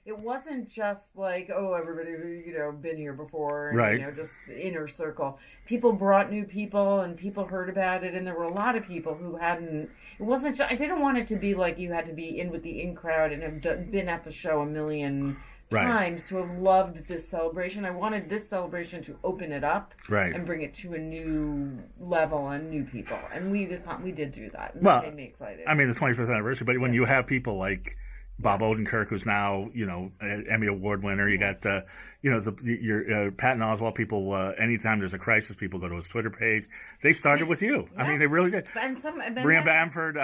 it wasn't just like, oh, everybody, been here before, and, right. Just the inner circle. People brought new people, and people heard about it, and there were a lot of people who hadn't. It wasn't. I didn't want it to be like you had to be in with the in crowd and have been at the show a million times to have loved this celebration. I wanted this celebration to open it up and bring it to a new level and new people, and we did do that. And that made me excited. I mean, the 25th anniversary, but when you have people like Bob Odenkirk, who's now an Emmy Award winner, you got your Patton Oswalt. People, anytime there's a crisis, people go to his Twitter page. They started with you. I mean, they really did. Maria Bamford.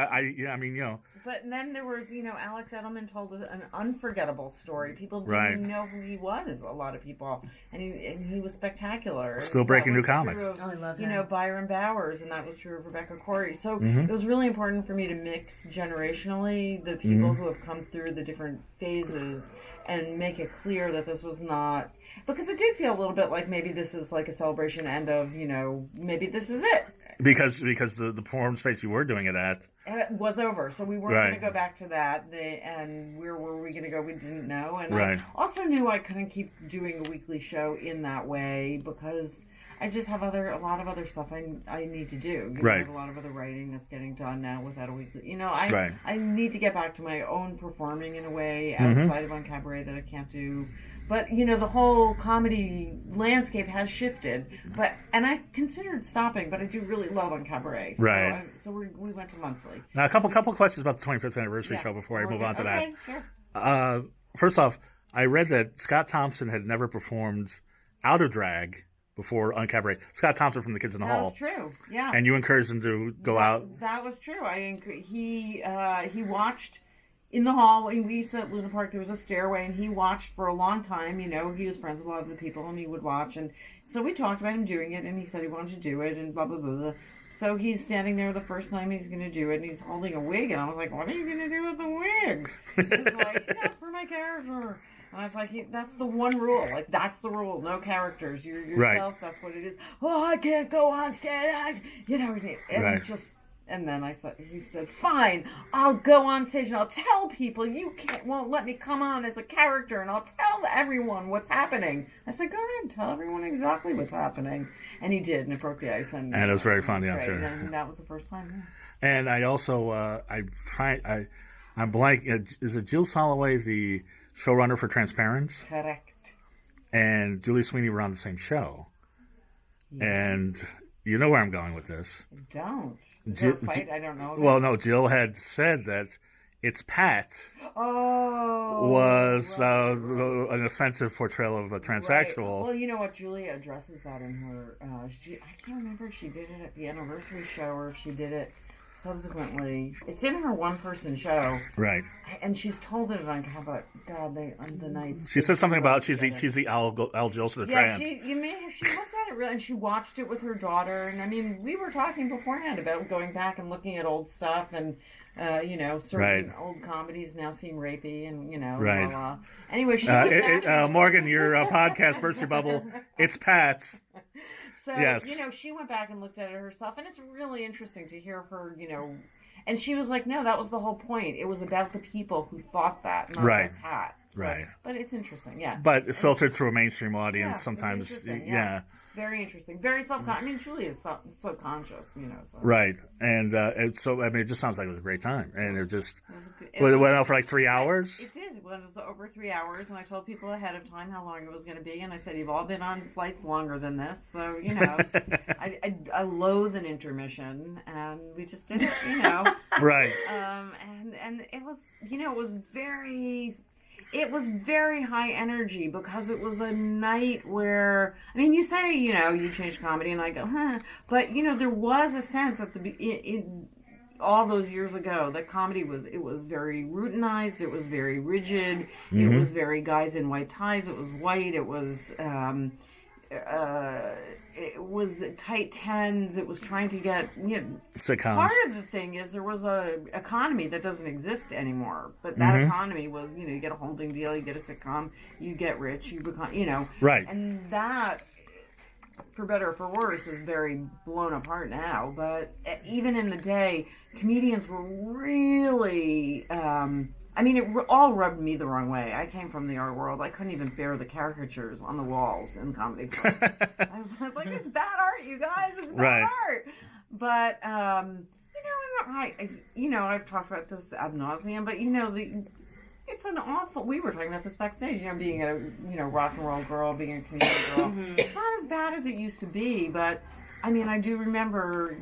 But then there was, Alex Edelman told an unforgettable story. People didn't even know who he was, a lot of people. And he was spectacular. Still breaking new comics. I love that. Byron Bowers, and that was true of Rebecca Corey. So it was really important for me to mix generationally the people who have come through the different phases and make it clear that this was not... Because it did feel a little bit like maybe this is like a celebration end of, maybe this is it. Because the perform space you were doing it at was over, so we weren't going to go back to that. And where were we going to go? We didn't know. And I also knew I couldn't keep doing a weekly show in that way because I just have a lot of other stuff I need to do. There's a lot of other writing that's getting done now without a weekly. I need to get back to my own performing in a way outside of Uncabaret that I can't do. But, the whole comedy landscape has shifted. And I considered stopping, but I do really love Uncabaret. Right. So we went to monthly. Now, a couple questions about the 25th anniversary show before I move on to that. Sure. First off, I read that Scott Thompson had never performed out of drag before Uncabaret. Scott Thompson from The Kids in the Hall. That's true, yeah. And you encouraged him to go out. That was true. He watched... In the hall, we used to at Luna Park, there was a stairway, and he watched for a long time. He was friends with a lot of the people, and he would watch. And so we talked about him doing it, and he said he wanted to do it, and blah, blah, blah, blah. So he's standing there the first time he's going to do it, and he's holding a wig, and I was like, what are you going to do with the wig? He's like, that's for my character. And I was like, that's the one rule. Like, that's the rule. No characters. You're yourself. That's what it is. Oh, I can't go on stage. And then he said, fine, I'll go on stage and I'll tell people won't let me come on as a character and I'll tell everyone what's happening. I said, go ahead, tell everyone exactly what's happening. And he did, and it broke the ice. And it was very funny, I'm sure. And that was the first time. Yeah. And I also, I'm blank, is it Jill Soloway, the showrunner for Transparent? Correct. And Julia Sweeney were on the same show. Yeah. And... You know where I'm going with this. I don't. Is there a fight? I don't know. Well, no, Jill had said that It's Pat was an offensive portrayal of a transsexual. Right. Well, you know what? Julia addresses that in her... I can't remember if she did it at the anniversary show or if she did it subsequently. It's in her one-person show. Right. And she's told it on the night. She said something about she's the Al Jolson of trans. She looked at it and she watched it with her daughter. And, I mean, we were talking beforehand about going back and looking at old stuff and... certain old comedies now seem rapey and, blah, blah. Anyway, she Morgan, your podcast burst your bubble. It's Pat. So, yes. She went back and looked at it herself, and it's really interesting to hear her, and she was like, no, that was the whole point. It was about the people who thought that, not about Pat. So, but it's interesting, yeah. But it filtered through a mainstream audience sometimes, yeah. Very interesting. Very self-conscious. I mean, Julia is so conscious, So. Right. And it just sounds like it was a great time. And it went out for like 3 hours? It did. It was over 3 hours. And I told people ahead of time how long it was going to be. And I said, you've all been on flights longer than this. So, I loathe an intermission. And we just did it, Right. And it was, it was very... It was very high energy because it was a night where, I mean, you say, you change comedy, and I go, but, there was a sense at all those years ago that comedy was very routinized, it was very rigid, it was very guys in white ties, it was white, it was tight tens. It was trying to get sitcoms. Part of the thing is there was a economy that doesn't exist anymore. But that economy was you get a holding deal, you get a sitcom, you get rich, you become right. And that, for better or for worse, is very blown apart now. But even in the day, comedians were really. I mean, it all rubbed me the wrong way. I came from the art world. I couldn't even bear the caricatures on the walls in comedy clubs. I was like, it's bad art, you guys. It's bad art. But, I've talked about this ad nauseum, but, it's an awful, we were talking about this backstage, being a, rock and roll girl, being a comedian girl. It's not as bad as it used to be, but, I mean, I do remember,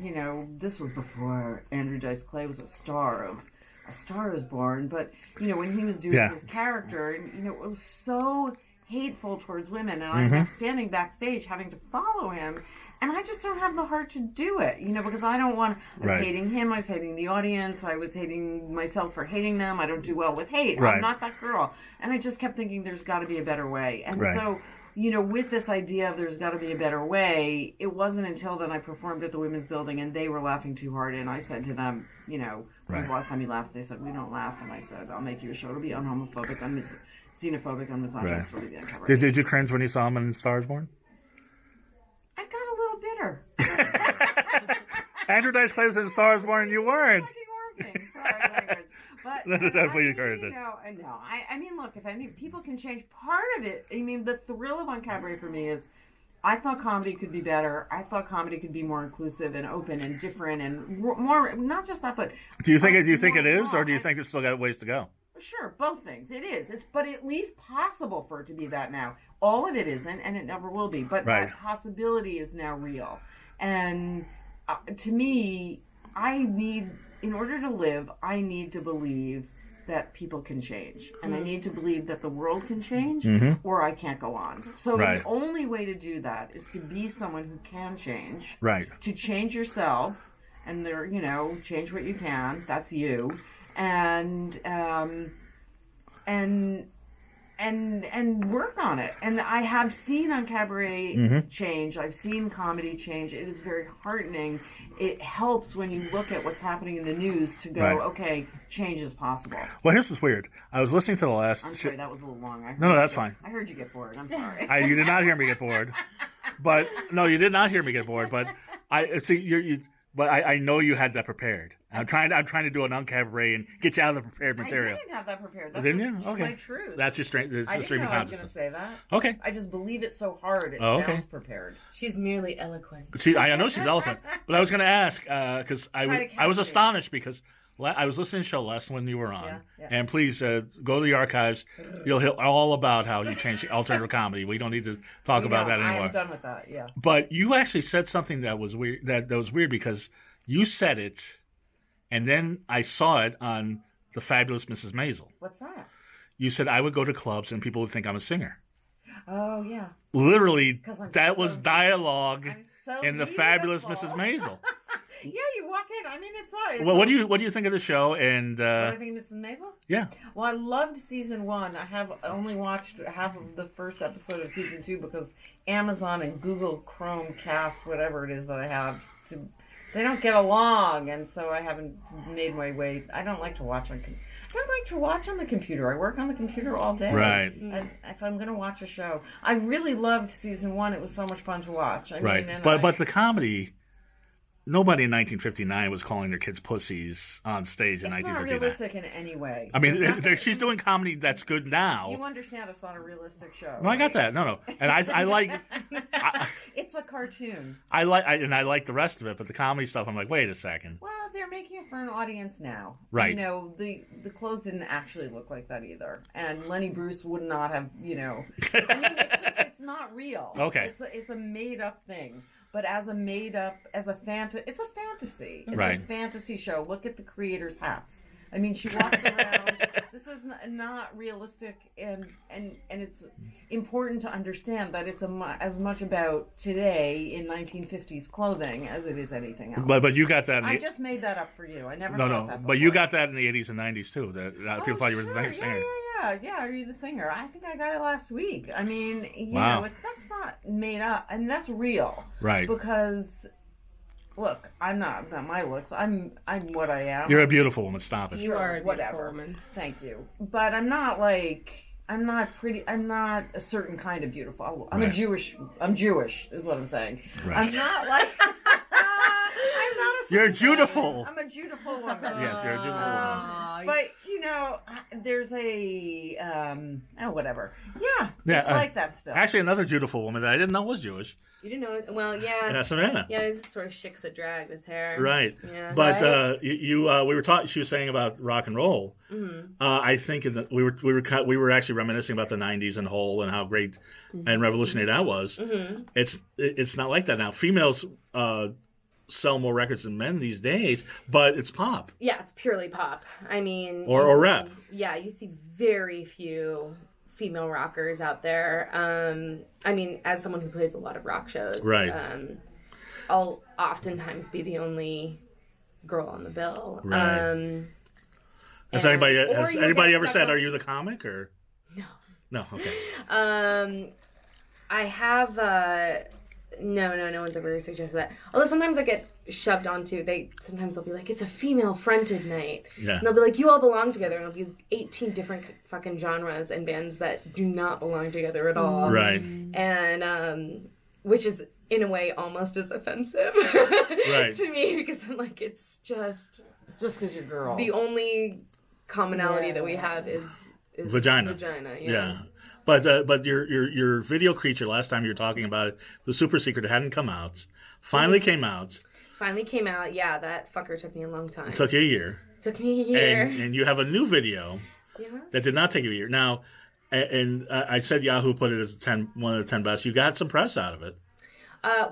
this was before Andrew Dice Clay was A Star is Born, but, when he was doing his character, and, it was so hateful towards women, and I was standing backstage having to follow him, and I just don't have the heart to do it, because I don't want, I was hating him, I was hating the audience, I was hating myself for hating them, I don't do well with hate, I'm not that girl, and I just kept thinking there's got to be a better way, and so, with this idea of there's got to be a better way, it wasn't until then I performed at the Women's Building, and they were laughing too hard, and I said to them, when was the last time you laughed? They said, we don't laugh, and I said, I'll make you a show, it'll be unhomophobic, xenophobic, unmisogynist, it'll be the Uncabaret. Did you cringe when you saw him in Star is Born? I got a little bitter. Andrew Dice Clay was in Star is Born, and you weren't. Sorry, language. But That's definitely encouraging. I mean, look, if any people can change part of it, I mean, the thrill of Uncabaret for me is, I thought comedy could be better. I thought comedy could be more inclusive and open and different and more. Not just that, but do you think it is, or do you think it's still got ways to go? Sure, both things. It is. But at least possible for it to be that now. All of it isn't, and it never will be. But that possibility is now real. And to me, in order to live, I need to believe that people can change. And I need to believe that the world can change, or I can't go on. So the only way to do that is to be someone who can change. Right. To change yourself, and change what you can. That's you. And work on it. And I have seen Uncabaret change. I've seen comedy change. It is very heartening. It helps when you look at what's happening in the news to go, okay, change is possible. Well, here's what's weird. I was listening to the last... I'm sorry, that was a little long. No, that's fine. I heard you get bored. I'm sorry. You did not hear me get bored. But, no, you did not hear me get bored. But I know you had that prepared. I'm trying to do an Uncabaret and get you out of the prepared material. I didn't have that prepared. That's didn't you? Okay. My truth. That's your stream of consciousness. I didn't know I was going to say that. Okay. I just believe it so hard it sounds prepared. She's merely eloquent. I know she's eloquent. But I was going to ask, because I was astonished because I was listening to the show last when you were on. Yeah. And please go to the archives. You'll hear all about how you changed alternative comedy. We don't need to talk about that anymore. I'm done with that, yeah. But you actually said something that was weird. That was weird because you said it, and then I saw it on the Fabulous Mrs Maisel. What's that? You said I would go to clubs and people would think I'm a singer. Oh, yeah. Literally, that was dialogue in the Fabulous beautiful. Mrs Maisel. Yeah, you walk in. I mean, it's well, what do you think of the show? And what do I think of Mrs. Maisel? Yeah. Well, I loved season 1. I have only watched half of the first episode of season 2 because Amazon and Google Chrome Cast, whatever it is that I have, they don't get along, and so I haven't made my way. I don't like to watch on the computer. I work on the computer all day. Right. If I'm going to watch a show, I really loved season 1. It was so much fun to watch. I right. mean, but the comedy. Nobody in 1959 was calling their kids pussies on stage in 1959. It's not realistic in any way. I mean, she's doing comedy that's good now. You understand it's not a realistic show. No, I got that. No. And I like... it's a cartoon. I like the rest of it, but the comedy stuff, I'm like, wait a second. Well, they're making it for an audience now. Right. The clothes didn't actually look like that either. And Lenny Bruce would not have, I mean, it's not real. Okay. It's a made-up thing. But it's a fantasy. It's a fantasy show. Look at the creator's hats. I mean, she walks around. This is not realistic, and it's important to understand that it's as much about today in 1950s clothing as it is anything else. But you got that. I just made that up for you. I never thought that before. But you got that in the 80s and 90s too. People thought you were the singer. Yeah. Are you the singer? I think I got it last week. I mean, that's not made up, and that's real, right? Because. Look, I'm not my looks. I'm what I am. You're a beautiful woman. Stop it. You are a whatever. woman. Thank you. But I'm not pretty. I'm not a certain kind of beautiful. I'm Jewish is what I'm saying. Right. I'm not like. I'm not a You're a dutiful. I'm a dutiful woman. Yes, you're a dutiful woman. But there's a whatever. Yeah, it's like that stuff. Actually, another dutiful woman that I didn't know was Jewish. You didn't know? Well, yeah. Savannah. Yeah, this sort of shiksa a drag, this hair. Right. Yeah. But we were talking. She was saying about rock and roll. Mm-hmm. I think we were actually reminiscing about the '90s and Hole and how great and revolutionary that was. Mm-hmm. It's not like that now. Females sell more records than men these days, but it's pop. Yeah, it's purely pop. I mean, or rap. Yeah, you see very few female rockers out there. I mean, as someone who plays a lot of rock shows, right. I'll oftentimes be the only girl on the bill. Right. Has anybody ever said, "Are you the comic?" Or no, okay. I have. No one's ever suggested that. Although sometimes I get shoved onto. Sometimes they'll be like, "It's a female-fronted night," and they'll be like, "You all belong together," and it'll be 18 different fucking genres and bands that do not belong together at all. Right. And which is in a way almost as offensive right. to me, because I'm like, it's just because you're girls. The only commonality that we have is vagina. Yeah. But your video creature, last time you were talking about it, the super secret, it hadn't come out. Finally came out. Yeah, that fucker took me a long time. It took you a year. And you have a new video that did not take you a year. Now, and I said Yahoo put it as one of the 10 best. You got some press out of it.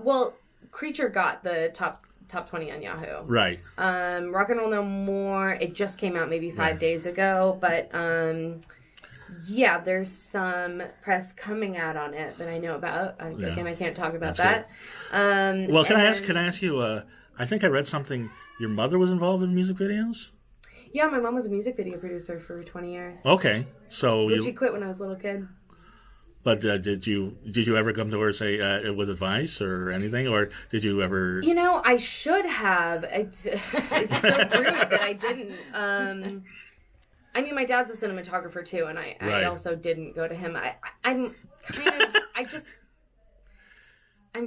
Well, Creature got the top 20 on Yahoo. Right. Rock and Roll No More, it just came out maybe 5 days ago, but yeah, there's some press coming out on it that I know about. Again, I can't talk about that. Well, can I ask you? I think I read something. Your mother was involved in music videos. Yeah, my mom was a music video producer for 20 years. Okay, so she quit when I was a little kid. But did you ever come to her and say with advice or anything, or did you ever? I should have. It's so rude that I didn't. I mean, my dad's a cinematographer too, and I also didn't go to him. I'm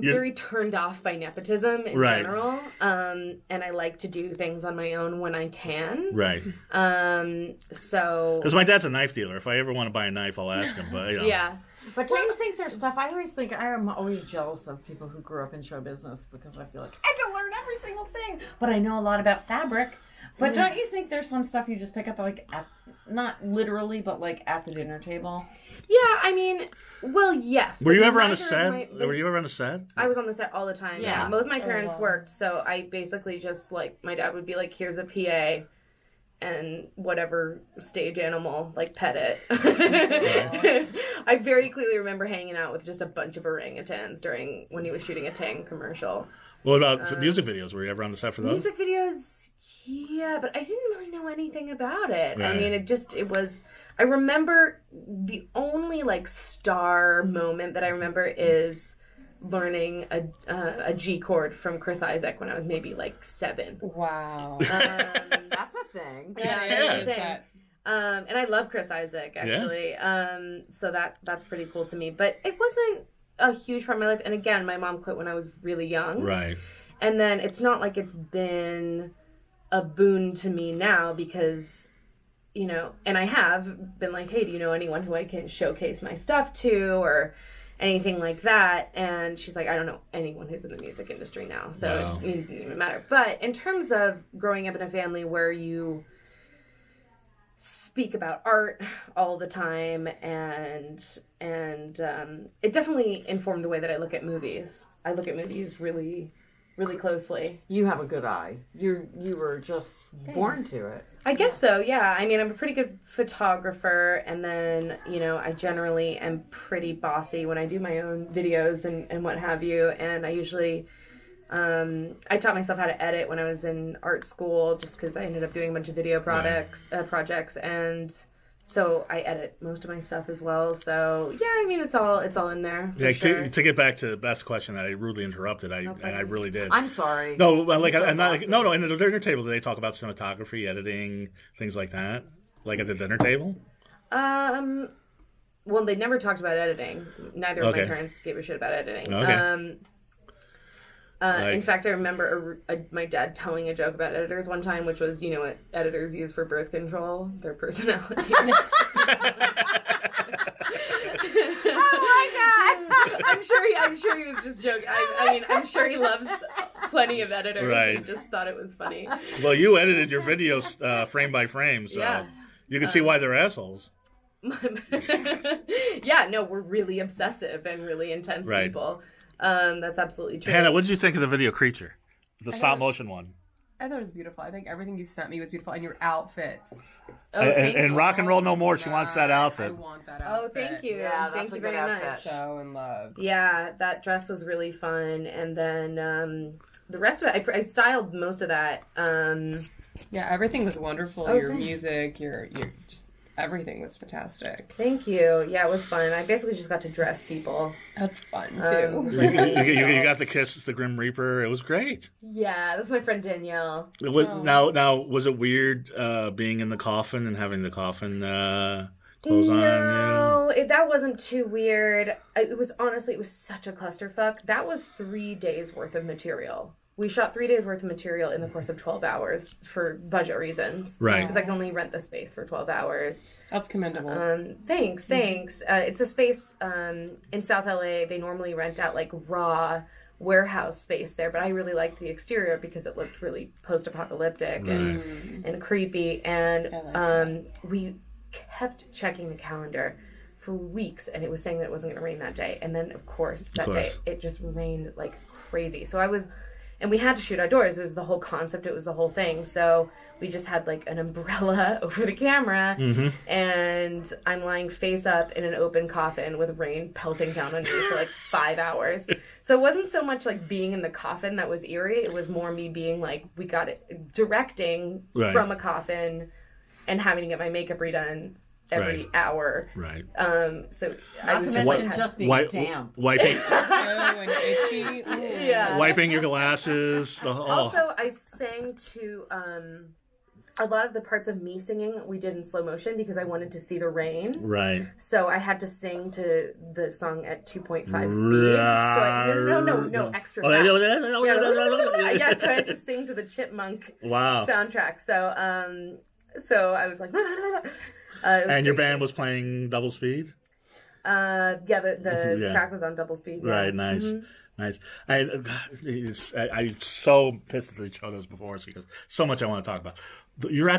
very turned off by nepotism in general, and I like to do things on my own when I can. Right. So. Because my dad's a knife dealer. If I ever want to buy a knife, I'll ask him. But yeah. But don't you think there's stuff? I am always jealous of people who grew up in show business, because I feel like I had to learn every single thing, but I know a lot about fabric. But don't you think there's some stuff you just pick up, like, not literally, but like at the dinner table? Yeah, I mean, well, yes. Were you ever on a set? Were you ever on a set? I was on the set all the time. Yeah. Both my parents worked, so I basically just, like, my dad would be like, here's a PA, and whatever stage animal, like, pet it. I very clearly remember hanging out with just a bunch of orangutans when he was shooting a Tang commercial. What about music videos? Were you ever on the set for those? Music videos, yeah, but I didn't really know anything about it. Right. I mean, it was, I remember the only, like, star moment that I remember is learning a G chord from Chris Isaac when I was maybe, like, 7. Wow. That's a thing. Yeah, that's a thing. And I love Chris Isaac, actually. Yeah. So that's pretty cool to me. But it wasn't a huge part of my life. And again, my mom quit when I was really young. Right. And then it's not like it's been a boon to me now, because, and I have been like, hey, do you know anyone who I can showcase my stuff to or anything like that? And she's like, I don't know anyone who's in the music industry now, so it doesn't even matter. But in terms of growing up in a family where you speak about art all the time, and it definitely informed the way that I look at movies. I look at movies really, really closely. You have a good eye. You were just born to it. I guess so, yeah. I mean, I'm a pretty good photographer, and then, I generally am pretty bossy when I do my own videos and what have you, and I usually, I taught myself how to edit when I was in art school, just because I ended up doing a bunch of video projects, and so I edit most of my stuff as well. So yeah, I mean, it's all in there. Yeah, sure. To get back to Beth's question that I rudely interrupted, and I really did. I'm sorry. No, like I'm not. No. In the dinner table, do they talk about cinematography, editing, things like that? Like at the dinner table? Well, they never talked about editing. Neither of my parents gave a shit about editing. Okay. In fact, I remember my dad telling a joke about editors one time, which was, you know what editors use for birth control? Their personality. Oh my God! I'm sure he was just joking. I mean, I'm sure he loves plenty of editors. Right. And just thought it was funny. Well, you edited your videos frame by frame, so Yeah. you can see why they're assholes. Yeah, no, we're really obsessive and really intense people. That's absolutely true. Hannah, what did you think of the video Creature? The stop motion one. I thought it was beautiful. I think everything you sent me was beautiful, and your outfits. Oh, and Rock and Roll No More, she wants that outfit. I want that outfit. Oh, thank you. Yeah, thank that's you a good very outfit. much. So in love. Yeah, that dress was really fun, and then the rest of it, I styled most of that. Yeah, everything was wonderful. Oh, your thanks. music, your just everything was fantastic. Thank you. Yeah, it was fun. I basically just got to dress people. That's fun too. You got the kiss, the Grim Reaper. It was great. Yeah, that's my friend Danielle. Now, was it weird being in the coffin and having the coffin close on? No, that wasn't too weird. It was such a clusterfuck. That was 3 days worth of material. We shot 3 days worth of material in the course of 12 hours for budget reasons. Right. Because I can only rent the space for 12 hours. That's commendable. Thanks. It's a space in South LA. They normally rent out like raw warehouse space there, but I really liked the exterior because it looked really post-apocalyptic and creepy. And we kept checking the calendar for weeks, and it was saying that it wasn't going to rain that day. And then, of course, day it just rained like crazy. So and we had to shoot outdoors. It was the whole concept. It was the whole thing. So we just had like an umbrella over the camera, and I'm lying face up in an open coffin with rain pelting down on me for like 5 hours. So it wasn't so much like being in the coffin that was eerie. It was more me being like, we got it directing from a coffin and having to get my makeup redone every hour. Right. So Not to mention just being damp. Wiping. And itchy. Yeah. Wiping your glasses. Also, I sang to a lot of the parts of me singing we did in slow motion because I wanted to see the rain. Right. So I had to sing to the song at 2.5 speed. So no, extra fast. Yeah, so I had to sing to the Chipmunk soundtrack. So I was like, and your band was playing double speed? The track was on double speed. Yeah. Right, nice. Nice. I'm so pissed that you showed us before because so much I want to talk about. You're at